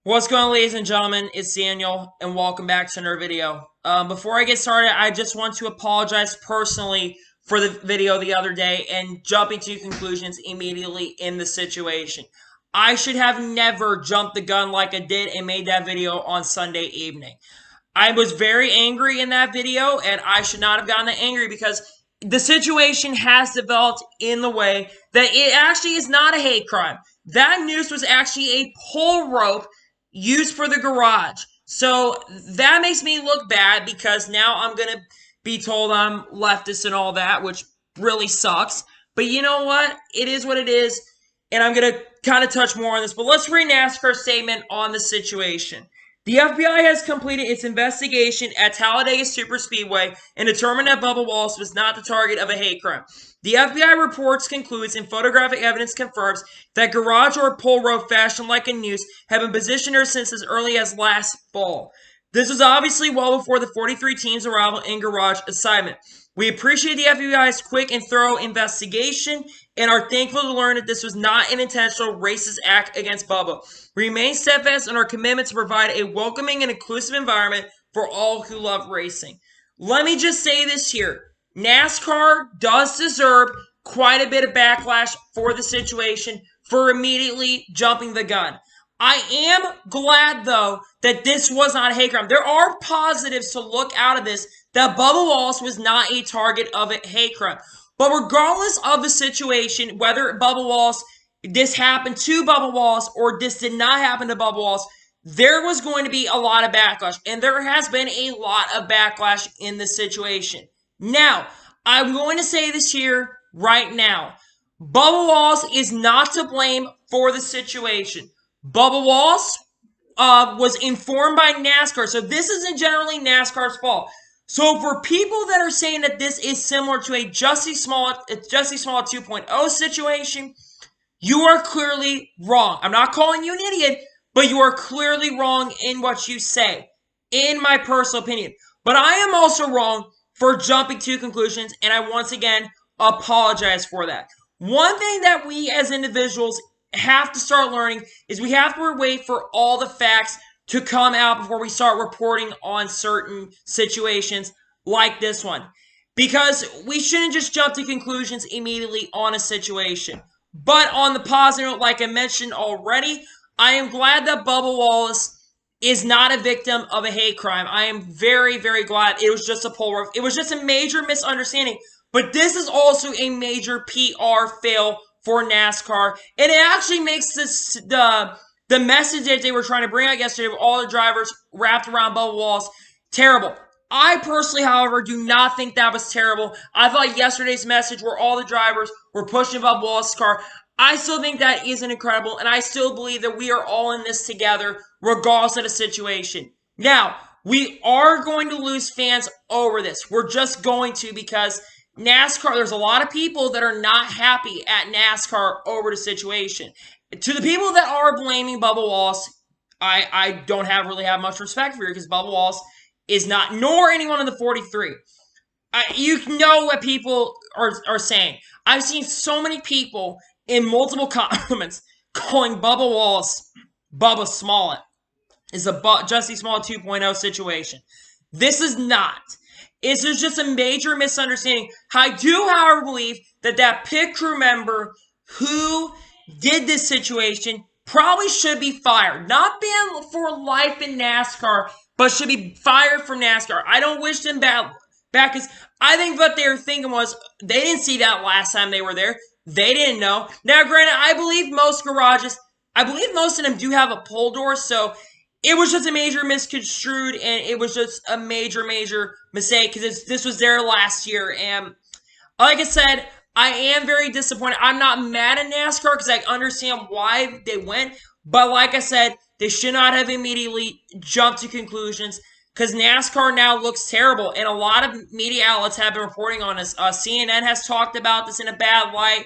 What's going on, ladies and gentlemen? It's Daniel, and welcome back to another video. Before I get started, I just want to apologize personally for the video the other day and jumping to conclusions immediately in the situation. I should have never jumped the gun like I did and made that video on Sunday evening. I was very angry in that video, and I should not have gotten that angry because the situation has developed in the way that it actually is not a hate crime. That noose was actually a pull rope used for the garage. So that makes me look bad because now I'm going to be told I'm leftist and all that, which really sucks. But you know what? It is what it is. And I'm going to kind of touch more on this. But let's read NASCAR's statement on the situation. The FBI has completed its investigation at Talladega Superspeedway and determined that Bubba Wallace was not the target of a hate crime. The FBI reports concludes and photographic evidence confirms that garage or pull rope fashioned like a noose have been positioned there since as early as last fall. This was obviously well before the 43 team's arrival in garage assignment. We appreciate the FBI's quick and thorough investigation and are thankful to learn that this was not an intentional racist act against Bubba. We remain steadfast in our commitment to provide a welcoming and inclusive environment for all who love racing. Let me just say this here. NASCAR does deserve quite a bit of backlash for the situation for immediately jumping the gun. I am glad, though, that this was not a hate crime. There are positives to look out of this, that Bubba Wallace was not a target of a hate crime. But regardless of the situation, whether Bubba Wallace, this happened to Bubba Wallace or this did not happen to Bubba Wallace, there was going to be a lot of backlash. And there has been a lot of backlash in this situation. Now, I'm going to say this here right now. Bubba Wallace is not to blame for the situation. Bubba Wallace was informed by NASCAR, so this isn't generally NASCAR's fault. So for people that are saying that this is similar to a Jussie Smollett 2.0 situation, you are clearly wrong. I'm not calling you an idiot, but you are clearly wrong in what you say, in my personal opinion. But I am also wrong for jumping to conclusions, and I once again apologize for that. One thing that we as individuals have to start learning is we have to wait for all the facts to come out before we start reporting on certain situations like this one. Because we shouldn't just jump to conclusions immediately on a situation. But on the positive note, like I mentioned already, I am glad that Bubba Wallace is not a victim of a hate crime. I am very, very glad it was just a pull rope. It was just a major misunderstanding. But this is also a major PR fail for NASCAR. And it actually makes this the message that they were trying to bring out yesterday with all the drivers wrapped around Bubba Wallace terrible. I personally, however, do not think that was terrible. I thought yesterday's message where all the drivers were pushing Bubba Wallace's car, I still think that isn't incredible, and I still believe that we are all in this together, regardless of the situation. Now, we are going to lose fans over this. We're just going to because NASCAR, there's a lot of people that are not happy at NASCAR over the situation. To the people that are blaming Bubba Wallace, I don't really have much respect for you because Bubba Wallace is not, nor anyone in the 43. You know what people are saying. I've seen so many people in multiple comments calling Bubba Wallace Bubba Smollett. Is a Jussie Smollett 2.0 situation. This is not. It's just a major misunderstanding. I do, however, believe that that pit crew member who did this situation probably should be fired. Not banned for life in NASCAR, but should be fired from NASCAR. I don't wish them back because I think what they were thinking was they didn't see that last time they were there. They didn't know. Now, granted, I believe most garages, I believe most of them do have a pull door, so it was just a major misconstrued, and it was just a major, major mistake because this was their last year. And like I said, I am very disappointed. I'm not mad at NASCAR because I understand why they went. But like I said, they should not have immediately jumped to conclusions because NASCAR now looks terrible. And a lot of media outlets have been reporting on this. CNN has talked about this in a bad light.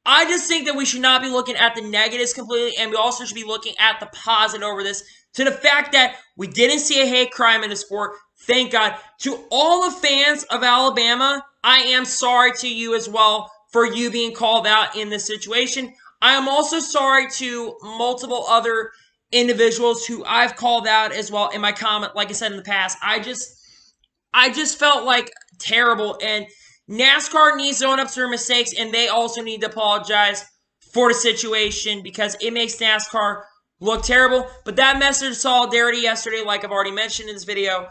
I just think that we should not be looking at the negatives completely, and we also should be looking at the positive over this. To the fact that we didn't see a hate crime in the sport, thank God. To all the fans of Alabama, I am sorry to you as well for you being called out in this situation. I am also sorry to multiple other individuals who I've called out as well in my comment, like I said in the past. I just felt like terrible, and NASCAR needs to own up to their mistakes, and they also need to apologize for the situation because it makes NASCAR look terrible. But that message of solidarity yesterday, like I've already mentioned in this video,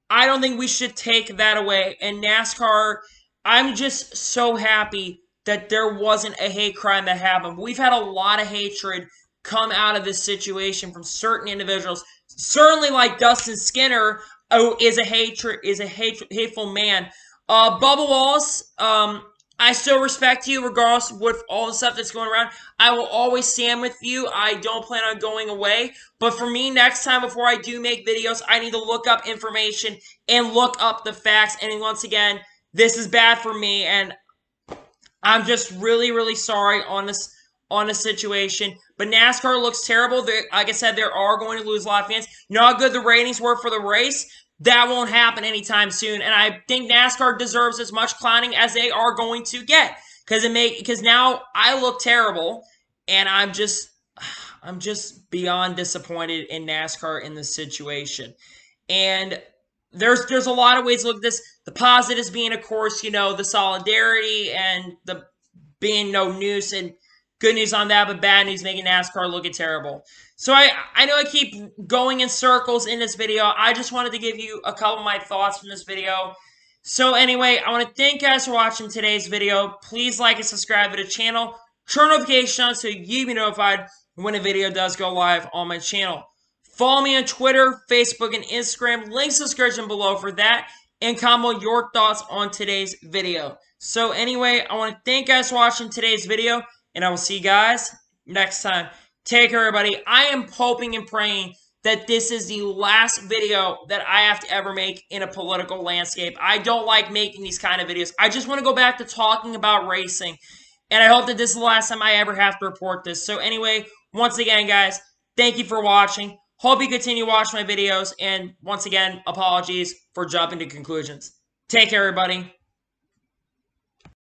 I don't think we should take that away. And NASCAR, I'm just so happy that there wasn't a hate crime that happened. We've had a lot of hatred come out of this situation from certain individuals. Certainly, like Dustin Skinner, who is a hateful man. Bubba Wallace, I still respect you regardless with all the stuff that's going around. I will always stand with you. I don't plan on going away. But for me, next time before I do make videos, I need to look up information and look up the facts. And once again, this is bad for me, and I'm just really, really sorry on this situation. But NASCAR looks terrible. Like I said, they are going to lose a lot of fans. You know how good the ratings were for the race? That won't happen anytime soon. And I think NASCAR deserves as much clowning as they are going to get. Because now I look terrible, and I'm just beyond disappointed in NASCAR in this situation. And there's a lot of ways to look at this. The positives being, of course, the solidarity and the being no news, and good news on that, but bad news making NASCAR look terrible. So I know I keep going in circles in this video. I just wanted to give you a couple of my thoughts from this video. So anyway, I want to thank you guys for watching today's video. Please like and subscribe to the channel. Turn notifications on so you'll be notified when a video does go live on my channel. Follow me on Twitter, Facebook, and Instagram. Links in the description below for that. And comment your thoughts on today's video. So anyway, I want to thank you guys for watching today's video. And I will see you guys next time. Take care, everybody. I am hoping and praying that this is the last video that I have to ever make in a political landscape. I don't like making these kind of videos. I just want to go back to talking about racing. And I hope that this is the last time I ever have to report this. So anyway, once again, guys, thank you for watching. Hope you continue watching my videos. And once again, apologies for jumping to conclusions. Take care, everybody.